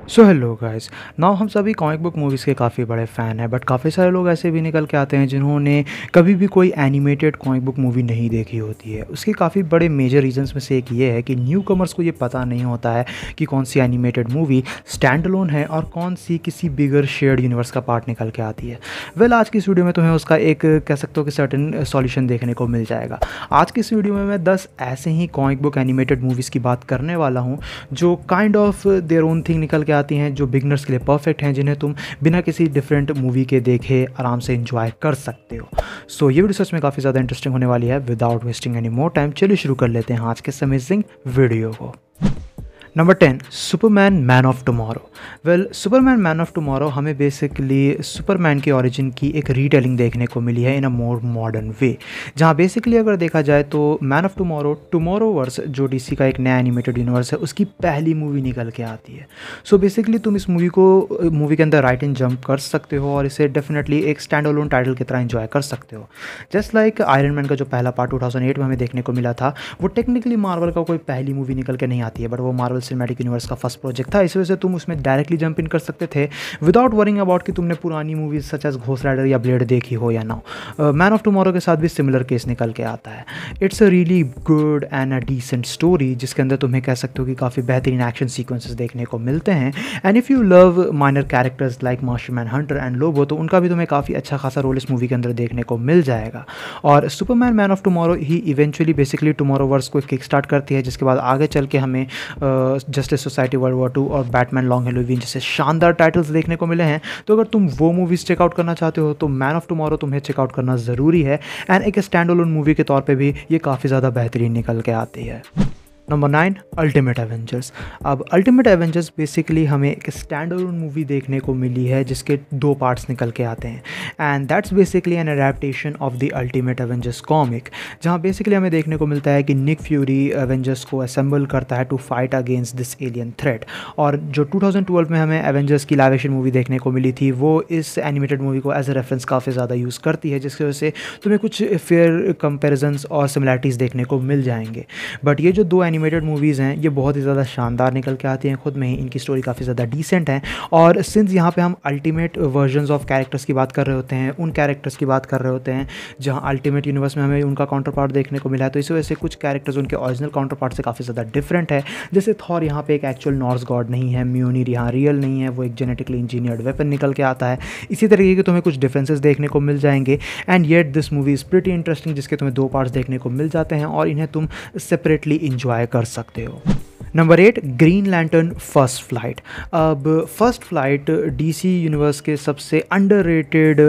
So hello guys. Now हम सभी comic book movies के काफ़ी बड़े फ़ैन हैं, बट काफ़ी सारे लोग ऐसे भी निकल के आते हैं जिन्होंने कभी भी कोई एनिमेटेड कॉमिक बुक मूवी नहीं देखी होती है। उसके काफ़ी बड़े मेजर रीजंस में से एक ये है कि न्यू कमर्स को ये पता नहीं होता है कि कौन सी एनिमेटेड मूवी स्टैंड अलोन है और कौन सी किसी बिगर शेयर्ड यूनिवर्स का पार्ट निकल के आती है। आज की इस वीडियो में तुम्हें उसका एक कह सकते हो कि सर्टेन सॉल्यूशन देखने को मिल जाएगा। आज की इस वीडियो में मैं 10 ऐसे ही कॉमिक बुक एनिमेटेड मूवीज़ की बात करने वाला हूँ जो kind of their own thing निकल के आती हैं, जो बिगनर्स के लिए परफेक्ट हैं, जिन्हें तुम बिना किसी डिफरेंट मूवी के देखे आराम से एंजॉय कर सकते हो। सो ये वीडियो सच में काफ़ी ज़्यादा इंटरेस्टिंग होने वाली है। Without wasting any more time चलिए शुरू कर लेते हैं आज के इस अमेजिंग वीडियो को। Number 10, Superman Man of tomorrow. Superman Man of tomorrow हमें बेसिकली सुपरमैन के ओरिजिन की एक रीटेलिंग देखने को मिली है इन अ मोर मॉडर्न वे, जहाँ बेसिकली अगर देखा जाए तो मैन ऑफ टुमारो वर्स जो डीसी का एक नया एनिमेटेड यूनिवर्स है उसकी पहली मूवी निकल के आती है। सो बेसिकली तुम इस मूवी के अंदर राइट एंड जंप कर सकते हो और इसे डेफिनेटली एक स्टैंड अलोन टाइटल की तरह एंजॉय कर सकते हो। जस्ट लाइक आयरन मैन का जो पहला पार्ट 2008 में हमें देखने को मिला था, वो टेक्निकली मार्वल का कोई पहली मूवी निकल के नहीं आती है, बट वो मार्वल सिनेमैटिक यूनिवर्स का फर्स्ट प्रोजेक्ट था। इस वजह से तुम उसमें डायरेक्टली जंप इन कर सकते थे विदाउट वरिंग अबाउट कि तुमने पुरानी movies such as Ghost Rider या ब्लेड देखी हो या ना। मैन ऑफ टुमारो के साथ भी सिमिलर केस निकल के आता है। It's a really good and a decent story जिसके अंदर तुम्हें कह सकते हो कि काफ़ी बेहतरीन एक्शन सीक्वेंसेस देखने को मिलते हैं। And if you love minor characters like Marshman Hunter and Lobo, तो उनका भी तुम्हें काफ़ी अच्छा खासा रोल इस मूवी के अंदर देखने को मिल जाएगा। और सुपरमैन मैन ऑफ टुमारो ही इवेंचुअली बेसिकली टुमारो वर्स को किक स्टार्ट करती है, जिसके बाद आगे चल के हमें जस्टिस सोसाइटी वर्ल्ड वॉर 2 और बैटमैन लॉन्ग हेलोवीन जैसे शानदार टाइटल्स देखने को मिले हैं। तो अगर तुम वो मूवीज़ चेकआउट करना चाहते हो तो मैन ऑफ टुमारो तुम्हें चेकआउट करना ज़रूरी है। एंड एक स्टैंड अलोन मूवी के तौर पे भी ये काफ़ी ज़्यादा बेहतरीन निकल के आती है। Number 9, ultimate Avengers. अब अल्टीमेट एवेंजर्स बेसिकली हमें एक स्टैंड अलोन मूवी देखने को मिली है जिसके 2 पार्ट्स निकल के आते हैं, and that's basically an adaptation of the Ultimate Avengers comic, जहां बेसिकली हमें देखने को मिलता है कि निक फ्यूरी एवेंजर्स को असेंबल करता है to fight against this alien threat. और जो 2012 में हमें एवेंजर्स की लाइव एक्शन मूवी देखने को मिली थी, वो इस एनिमेटेड मूवी को एज ए रेफरेंस काफ़ी ज़्यादा यूज़ करती है, जिसकी वजह से तुम्हें कुछ फेयर कंपेरिजन्स और सिमिलैरिटीज़ देखने को मिल जाएंगे। बट ये जो 2 एनिमेटेड मूवीज़ हैं ये बहुत ही ज़्यादा शानदार निकल के आती हैं खुद में ही। इनकी स्टोरी काफ़ी ज़्यादा डिसेंट है, और सिंस यहाँ पे हम अल्टीमेट वर्जन्स ऑफ कैरेक्टर्स की बात कर रहे होते हैं, उन कैरेक्टर्स की बात कर रहे होते हैं जहाँ अल्टीमेट यूनिवर्स में हमें उनका काउंटर पार्ट देखने को मिला है, तो इस वजह से कुछ कैरेक्टर्स उनके ओरिजिनल काउंटर पार्ट से काफ़ी ज़्यादा डिफरेंट है। जैसे थॉर यहाँ पे एक एक्चुअल नॉर्स गॉड नहीं है, म्योनिर यहाँ रियल नहीं है, वो एक जेनेटिकली इंजीनियर्ड वेपन निकल के आता है। इसी तरीके के तुम्हें कुछ डिफरेंसेस देखने को मिल जाएंगे। And yet this movie is pretty interesting, जिसके तुम्हें 2 पार्ट्स देखने को मिल जाते हैं और इन्हें तुम सेपरेटली इंजॉय कर सकते हो। Number 8, green lantern first flight. अब फर्स्ट फ्लाइट डीसी यूनिवर्स के सबसे अंडररेटेड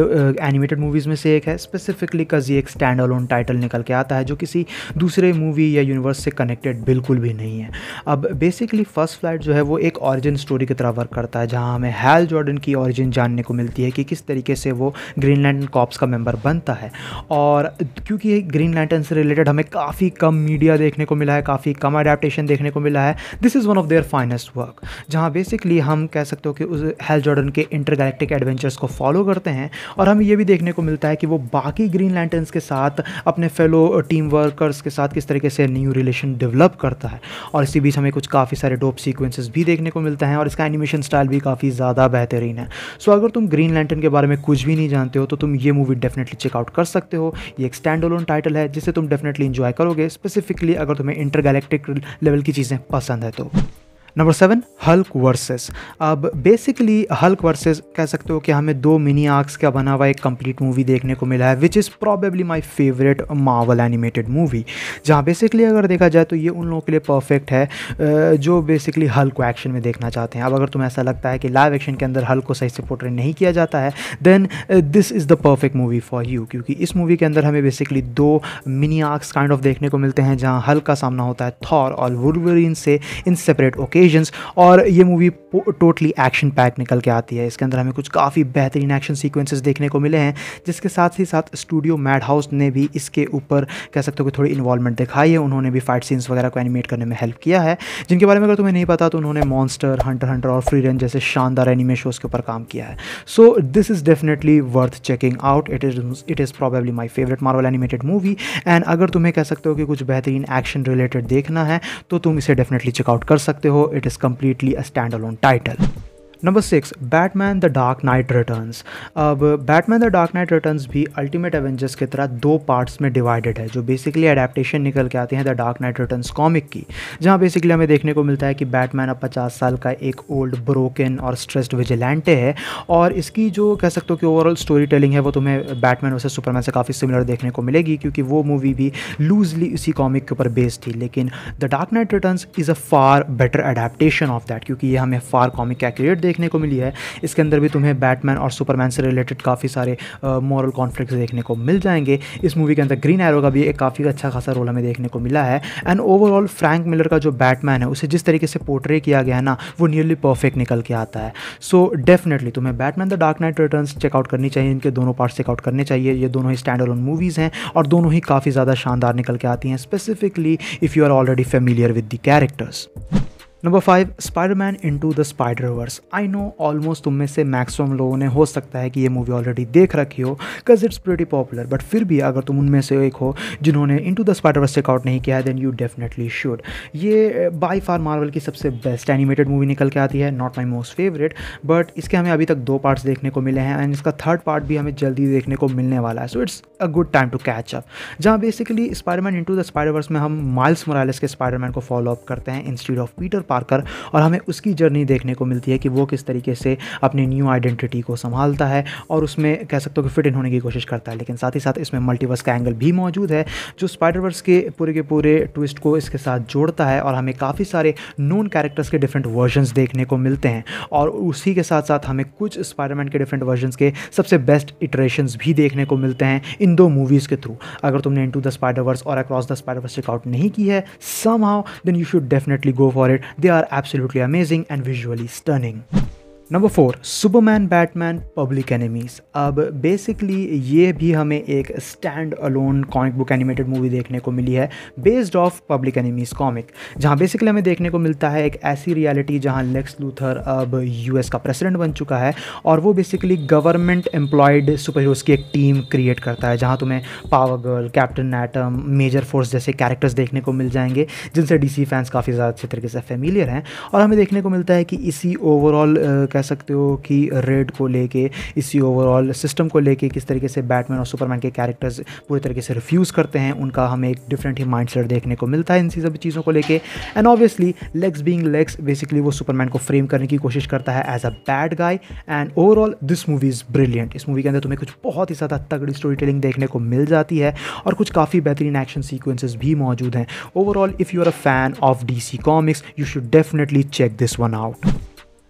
एनिमेटेड मूवीज़ में से एक है, स्पेसिफिकली कज़ ये एक स्टैंड अलोन टाइटल निकल के आता है जो किसी दूसरे मूवी या यूनिवर्स से कनेक्टेड बिल्कुल भी नहीं है। अब बेसिकली फर्स्ट फ्लाइट जो है वो एक ऑरिजिन स्टोरी की तरह वर्क करता है, जहाँ हमें हैल जॉर्डन की ऑरिजिन जानने को मिलती है कि किस तरीके से वो ग्रीन लैंटर्न कॉर्प्स का मेंबर बनता है। और क्योंकि ग्रीन लैंटर्न से रिलेटेड हमें काफ़ी कम मीडिया देखने को मिला है, काफ़ी कम अडेप्टेशन देखने को मिला है, this is one of their finest work, जहाँ बेसिकली हम कह सकते हो कि उस हैल जॉर्डन के इंटरगैलेक्टिक एडवेंचर्स को फॉलो करते हैं, और हमें ये भी देखने को मिलता है कि वो बाकी ग्रीन लैंटर्न्स के साथ अपने फेलो टीम वर्कर्स के साथ किस तरीके से न्यू रिलेशन डेवलप करता है। और इसी बीच हमें कुछ काफ़ी सारे डोप सीक्वेंसेस भी देखने को मिलता है, और इसका एनिमेशन स्टाइल भी काफ़ी ज़्यादा बेहतरीन है। सो अगर तुम ग्रीन लैंटर्न के बारे में कुछ भी नहीं जानते हो तो तुम ये मूवी डेफिनेटली चेकआउट कर सकते हो। ये एक स्टैंड अलोन टाइटल है जिसे तुम डेफिनेटली इंजॉय करोगे, स्पेसिफिकली अगर तुम्हें इंटरगैलेक्टिक लेवल की चीज़ें पसंद है तो। Number 7, Hulk versus. अब बेसिकली हल्क वर्सेस कह सकते हो कि हमें 2 मिनी आर्क्स का बना हुआ एक कंप्लीट मूवी देखने को मिला है, which is probably my favourite Marvel animated movie, जहाँ बेसिकली अगर देखा जाए तो ये उन लोगों के लिए परफेक्ट है जो बेसिकली हल्क को एक्शन में देखना चाहते हैं। अब अगर तुम्हें ऐसा लगता है कि लाइव एक्शन के अंदर हल्क को सही से पोर्ट्रे नहीं किया जाता है, then this is the perfect movie for you, क्योंकि इस मूवी के अंदर हमें basically 2 mini arcs kind of देखने को मिलते हैं, जहाँ हल्क का सामना होता है थॉर और वुल्वरीन से इन सेपरेट ओकेजन्स। और ये मूवी टोटली एक्शन पैक निकल के आती है। इसके अंदर हमें कुछ काफ़ी बेहतरीन एक्शन सीक्वेंसेस देखने को मिले हैं, जिसके साथ ही साथ स्टूडियो मैड हाउस ने भी इसके ऊपर कह सकते हो कि थोड़ी इन्वॉल्वमेंट दिखाई है। उन्होंने भी फाइट सीन्स वगैरह को एनिमेट करने में हेल्प किया है, जिनके बारे में अगर तुम्हें नहीं पता तो उन्होंने मॉन्स्टर हंटर और फ्री रेंज जैसे शानदार एनिमे शोज़ के ऊपर काम किया है। So this is definitely worth checking out. It is probably my favourite Marvel animated movie. And अगर तुम्हें कह सकते हो कि कुछ बेहतरीन एक्शन रिलेटेड देखना है तो तुम इसे डेफिनेटली चेकआउट कर सकते हो। It is completely a standalone title. Number 6, Batman the Dark Knight Returns. अब Batman the Dark Knight Returns भी अल्टीमेट एवेंजर्स की तरह 2 पार्ट्स में डिवाइडेड है, जो बेसिकली अडेप्टेशन निकल के आते हैं the Dark Knight returns comic की, जहां बेसिकली हमें देखने को मिलता है कि बैटमैन अब 50 साल का एक ओल्ड ब्रोकन और स्ट्रेस्ड विजिलेंटे है, और इसकी जो कह सकते हो कि ओवरऑल स्टोरी टेलिंग है वो तुम्हें बैटमैन वर्सेस सुपरमैन से काफ़ी सिमिलर देखने को मिलेगी, क्योंकि वो मूवी भी लूजली इसी कॉमिक के ऊपर बेस्ड थी। लेकिन the Dark Knight returns is a far better adaptation of that, क्योंकि ये हमें फार कॉमिक एक्यूरेट देखने को मिली है। इसके अंदर भी तुम्हें बैटमैन और सुपरमैन से रिलेटेड काफ़ी सारे मॉरल कॉन्फ्लिक्ट्स देखने को मिल जाएंगे। इस मूवी के अंदर ग्रीन एरो का भी एक काफ़ी अच्छा खासा रोल हमें देखने को मिला है, एंड ओवरऑल फ्रैंक मिलर का जो बैटमैन है उसे जिस तरीके से पोर्ट्रे किया गया है ना, वो नियरली परफेक्ट निकल के आता है। सो डेफिनेटली तुम्हें Batman the Dark Knight Returns check out करनी चाहिए, इनके दोनों पार्ट्स चेकआउट करने चाहिए। ये दोनों ही स्टैंड अलोन मूवीज़ हैं और दोनों ही काफ़ी ज़्यादा शानदार निकल के आती हैं, specifically if you are already familiar with the characters. Number 5, Spiderman into the Spiderverse. I know almost तुम में से मैक्सिमम लोगों ने हो सकता है कि ये मूवी ऑलरेडी देख रखी हो, because it's pretty popular, but फिर भी अगर तुम उनमें से एक हो जिन्होंने इनटू द स्पाइडरवर्स चेकआउट नहीं किया है, देन यू डेफिनेटली शुड। ये बाय फार मार्वल की सबसे बेस्ट एनिमेटेड मूवी निकल के आती है, not my most favourite, but इसके हमें अभी तक 2 पार्ट्स देखने को मिले हैं, एंड इसका 3rd पार्ट भी हमें जल्दी देखने को मिलने वाला है। So it's a good time to catch up, जहाँ basically Spiderman into the Spiderverse में हम माइल्स मोरालेस के स्पाइडरमैन को फॉलो अप करते हैं इंस्टीड ऑफ पीटर पार्कर, और हमें उसकी जर्नी देखने को मिलती है कि वो किस तरीके से अपनी न्यू आइडेंटिटी को संभालता है और उसमें कह सकते हो कि फिट इन होने की कोशिश करता है। लेकिन साथ ही साथ इसमें मल्टीवर्स का एंगल भी मौजूद है, जो स्पाइडरवर्स के पूरे ट्विस्ट को इसके साथ जोड़ता है, और हमें काफ़ी सारे नोन कैरेक्टर्स के डिफरेंट वर्जन्स देखने को मिलते हैं, और उसी के साथ साथ हमें कुछ स्पाइडरमैन के डिफरेंट वर्जन्स के सबसे बेस्ट इटरेशंस भी देखने को मिलते हैं इन 2 मूवीज़ के थ्रू। अगर तुमने इनटू द स्पाइडरवर्स और अक्रॉस द स्पाइडरवर्स चेकआउट नहीं की है somehow, then you should definitely go for it. They are absolutely amazing and visually stunning. Number 4, Superman Batman public enemies. अब बेसिकली ये भी हमें एक stand alone comic book animated movie देखने को मिली है, based of public enemies comic, जहाँ basically हमें देखने को मिलता है एक ऐसी रियलिटी जहाँ लेक्स लूथर अब यूएस का प्रेसिडेंट बन चुका है, और वो basically government employed super heroes की एक टीम क्रिएट करता है, जहाँ तुम्हें power girl, captain atom, major force जैसे कैरेक्टर्स देखने को मिल जाएंगे, जिनसे डीसी फैंस काफ़ी ज़्यादा अच्छे तरीके से फेमिलियर हैं। और हमें देखने को मिलता है कि इसी ओवरऑल कह सकते हो कि रेड को लेके, इसी ओवरऑल सिस्टम को लेके किस तरीके से बैटमैन और सुपरमैन के कैरेक्टर्स पूरी तरीके से रिफ्यूज़ करते हैं, उनका हमें एक डिफरेंट ही माइंडसेट देखने को मिलता है इन सभी चीज़ों को लेके। And obviously Lex being Lex, basically वो सुपरमैन को फ्रेम करने की कोशिश करता है as a bad guy, and overall this movie is brilliant. इस मूवी के अंदर तुम्हें कुछ बहुत ही ज़्यादा तगड़ी स्टोरी टेलिंग देखने को मिल जाती है, और कुछ काफ़ी बेहतरीन एक्शन सीक्वेंसेस भी मौजूद हैं। Overall if you are a fan of DC Comics, you should definitely check this one out.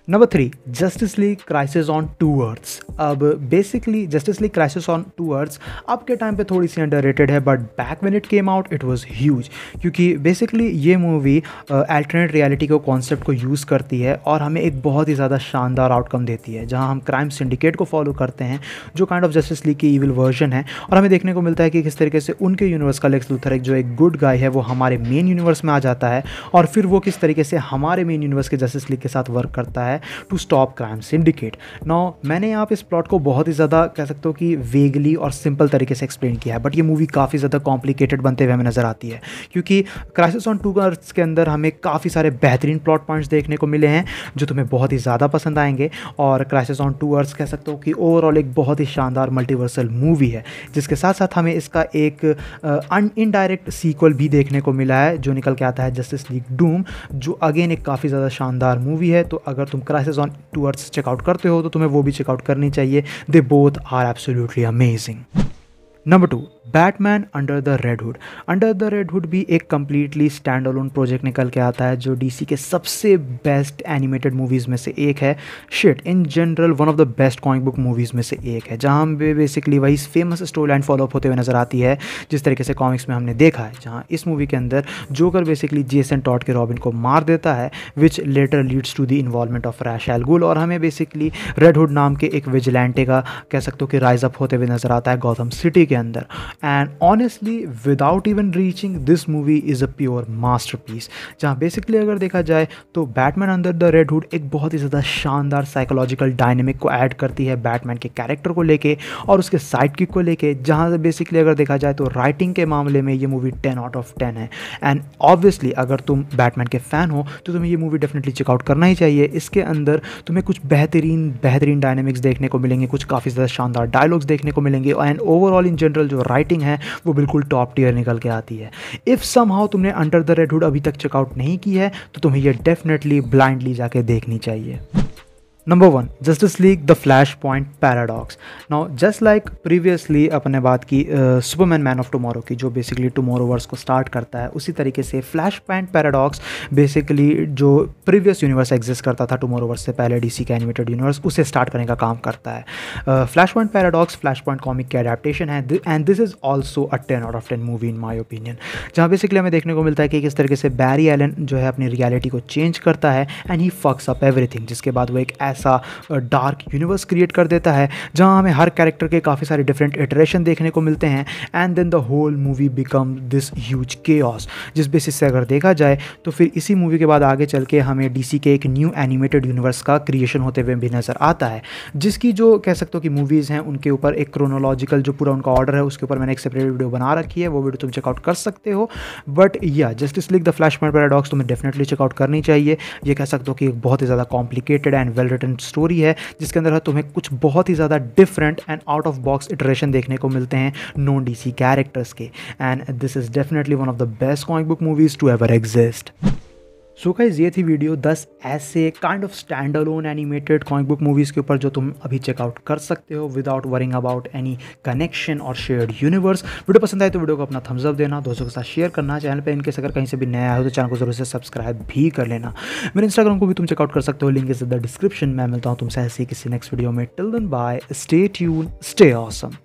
Number 3, Justice League Crisis on 2 Earths. अब basically Justice League Crisis on 2 Earths अब के टाइम पे थोड़ी सी underrated है, but back when it came out it was huge, क्योंकि basically ये movie alternate reality को कॉन्सेप्ट को यूज़ करती है और हमें एक बहुत ही ज़्यादा शानदार आउटकम देती है, जहाँ हम क्राइम सिंडिकेट को फॉलो करते हैं, जो काइंड ऑफ जस्टिस लीग की ईविल वर्जन है, और हमें देखने को मिलता है कि किस तरीके से उनके यूनिवर्स का लेक्स लूथर, जो एक गुड गाय है, वो हमारे मेन यूनिवर्स में आ जाता है, और फिर वो किस तरीके से हमारे मेन यूनिवर्स के जस्टिस लीग के साथ वर्क करता है to stop Crime Syndicate. Now मैंने यहाँ पे इस प्लॉट को बहुत ही ज़्यादा कह सकते हो कि वेगली और सिंपल तरीके से एक्सप्लेन किया है, बट ये मूवी काफ़ी ज़्यादा कॉम्प्लिकेटेड बनते हुए हमें नज़र आती है, क्योंकि क्राइसिस ऑन 2 अर्थ्स के अंदर हमें काफ़ी सारे बेहतरीन प्लॉट पॉइंट्स देखने को मिले हैं जो तुम्हें बहुत ही ज़्यादा पसंद आएंगे। और क्राइसिस ऑन 2 अर्थ्स कह सकते हो कि ओवरऑल एक बहुत ही शानदार मल्टीवर्सल मूवी है, जिसके साथ साथ हमें इसका एक इनडायरेक्ट सीक्वल भी देखने को मिला है, जो निकल के आता है जस्टिस लीग डूम, जो अगेन एक काफ़ी ज़्यादा शानदार मूवी है। तो अगर तुम क्राइसिस ऑन 2 अर्थ्स चेकआउट करते हो तो तुम्हें वो भी चेकआउट करनी चाहिए। They both are absolutely amazing. Number 2, Batman Under the Red Hood. Under the Red Hood भी एक कम्प्लीटली स्टैंड अलोन प्रोजेक्ट निकल के आता है, जो डीसी के सबसे बेस्ट एनिमेटेड मूवीज़ में से एक है। Shit, in general one of the best comic book movies में से एक है, जहाँ हमें बेसिकली वही फेमस स्टोरी लाइन फॉलोअप होते हुए नजर आती है जिस तरीके से कॉमिक्स में हमने देखा है, जहाँ इस मूवी के अंदर जोकर बेसिकली जेसन टॉड के रॉबिन को मार देता है, which later leads to the involvement of Ras al Ghul, और हमें बेसिकली रेड हुड नाम के एक विजिलेंटे का कह सकते हो कि राइज अप होते हुए नजर आता है गॉथम सिटी के अंदर। And honestly without even reaching this movie is a pure masterpiece, जहाँ बेसिकली अगर देखा जाए तो Batman Under the Red hood एक बहुत ही ज़्यादा शानदार साइकोलॉजिकल डायनेमिक को ऐड करती है बैटमैन के कैरेक्टर को लेके और उसके साइड किक को लेके, जहाँ से बेसिकली अगर देखा जाए तो राइटिंग के मामले में ये मूवी 10 आउट ऑफ 10 है। एंड ऑब्वियसली अगर तुम बैटमैन के फ़ैन हो तो तुम्हें ये मूवी डेफिनेटली चेकआउट करना ही चाहिए। इसके अंदर तुम्हें कुछ बेहतरीन डायनेमिक्स देखने को मिलेंगे, कुछ काफ़ी ज़्यादा शानदार डायलॉग्स देखने को मिलेंगे एंड ओवरऑल इन जनरल जो राइटिंग है वो बिल्कुल टॉप टियर निकल के आती है। इफ़ समहाउ तुमने अंडर द रेड हुड अभी तक चेकआउट नहीं की है तो तुम्हें ये डेफिनेटली ब्लाइंडली जाके देखनी चाहिए। Number 1, justice league the flash point paradox. Now just like previously अपने बात की सुपरमैन मैन ऑफ टुमारो की, जो बेसिकली टुमारोवर्स को स्टार्ट करता है, उसी तरीके से फ्लैश पॉइंट पैराडॉक्स बेसिकली जो प्रीवियस यूनिवर्स एग्जिस्ट करता था टुमारोवर्स से पहले, डीसी का एनिमेटेड यूनिवर्स, उसे स्टार्ट करने का काम करता है। Flash point paradox flash point comic की एडेप्टेशन है and this is also a 10 out of 10 movie in my opinion, जहाँ बेसिकली हमें देखने को मिलता है कि किस तरीके से बैरी एलन जो है अपनी रियलिटी को चेंज करता है एंड ही फक्स अप एवरीथिंग, जिसके बाद वो एक ऐसा डार्क यूनिवर्स क्रिएट कर देता है जहां हमें हर कैरेक्टर के काफ़ी सारे डिफरेंट इटरेशन देखने को मिलते हैं and then the whole movie become this huge chaos. जिस बेसिस से अगर देखा जाए तो फिर इसी मूवी के बाद आगे चल के हमें डीसी के एक न्यू एनिमेटेड यूनिवर्स का क्रिएशन होते हुए भी नज़र आता है, जिसकी जो कह सकते हो कि मूवीज़ हैं उनके ऊपर एक क्रोनोलॉजिकल जो पूरा उनका ऑर्डर है उसके ऊपर मैंने एक सेपरेट वीडियो बना रखी है, वो वीडियो तुम चेकआउट कर सकते हो। बट या justice league the flash point paradox तुम्हें डेफिनेटली चेकआउट करनी चाहिए। ये कह सकते हो कि एक बहुत ही ज़्यादा complicated and well written story है जिसके अंदर तुम्हें कुछ बहुत ही ज़्यादा different and out of box iteration देखने को मिलते हैं नॉन डीसी कैरेक्टर्स के and this is definitely one of the best comic book movies to ever exist. So guys ये थी वीडियो 10 ऐसे kind of stand alone animated comic book movies के ऊपर जो तुम अभी चेकआउट कर सकते हो without worrying about any connection और शेयर्ड यूनिवर्स। वीडियो पसंद आए तो वीडियो को अपना थम्स अप देना, दोस्तों के साथ शेयर करना, चैनल पे इनकेस अगर कहीं से भी नया हो तो चैनल को जरूर से सब्सक्राइब भी कर लेना। मेरे इंस्टाग्राम को भी तुम चेकआउट कर सकते हो, link is in the description. मैं मिलता हूँ तुमसे ऐसे किसी नेक्स्ट वीडियो में। Till then bye, stay tune, stay awesome.